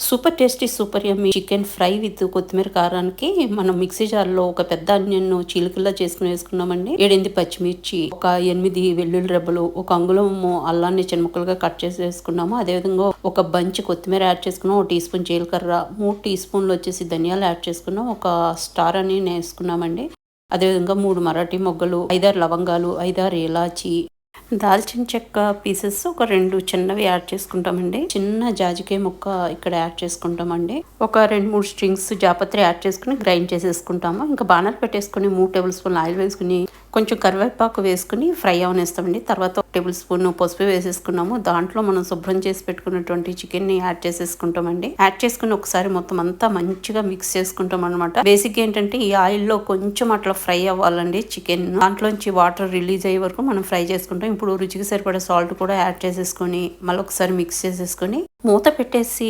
Super tasty, super yummy chicken fry with కొత్తిమీర కారానికి మనం మిక్సీ జార్లో ఒక పెద్ద ఆనియన్ చీలికల్లా చేసుకుని వేసుకున్నామండి. 7 పచ్చిమిర్చి, ఒక 8 వెల్లుల్లి రెబ్బలు, ఒక అంగుళము అల్లాన్ని చిన్న ముక్కలుగా కట్ చేసి వేసుకున్నాము. అదేవిధంగా ఒక బంచ్ కొత్తిమీర యాడ్ చేసుకున్నాం. 1 టీ స్పూన్ జీలకర్ర, 3 టీ స్పూన్లు వచ్చేసి ధనియాలు యాడ్ చేసుకున్నాం. ఒక స్టార్ అని వేసుకున్నామండి. అదేవిధంగా 3 మరాఠీ మొగ్గలు, 5-6 లవంగాలు, 5-6 ఇలాచి, దాల్చిన చెక్క పీసెస్ ఒక 2 చిన్నవి యాడ్ చేసుకుంటామండి. చిన్న జాజికాయ ముక్క ఇక్కడ యాడ్ చేసుకుంటామండి. ఒక 2-3 స్ట్రింగ్స్ జాపత్రి యాడ్ చేసుకుని గ్రైండ్ చేసేసుకుంటాము. ఇంకా బాణాలు పెట్టేసుకుని 3 టేబుల్ స్పూన్లు ఆయిల్ వేసుకుని కొంచెం కరివేపాకు వేసుకుని ఫ్రై అవనేస్తామండి. తర్వాత 1 టేబుల్ స్పూన్ పసుపు వేసేసుకున్నాము. దాంట్లో మనం శుభ్రం చేసి పెట్టుకున్నటువంటి చికెన్ ని యాడ్ చేసేసుకుంటామండి. యాడ్ చేసుకుని ఒకసారి మొత్తం అంతా మంచిగా మిక్స్ చేసుకుంటాం అనమాట. బేసిక్ ఏంటంటే ఈ ఆయిల్ లో కొంచెం అట్లా ఫ్రై అవ్వాలండి చికెన్. దాంట్లోంచి వాటర్ రిలీజ్ అయ్యే వరకు మనం ఫ్రై చేసుకుంటాం. ఇప్పుడు రుచికి సరిపడే సాల్ట్ కూడా యాడ్ చేసేసుకొని మళ్ళీ ఒకసారి మిక్స్ చేసేసుకొని మూత పెట్టేసి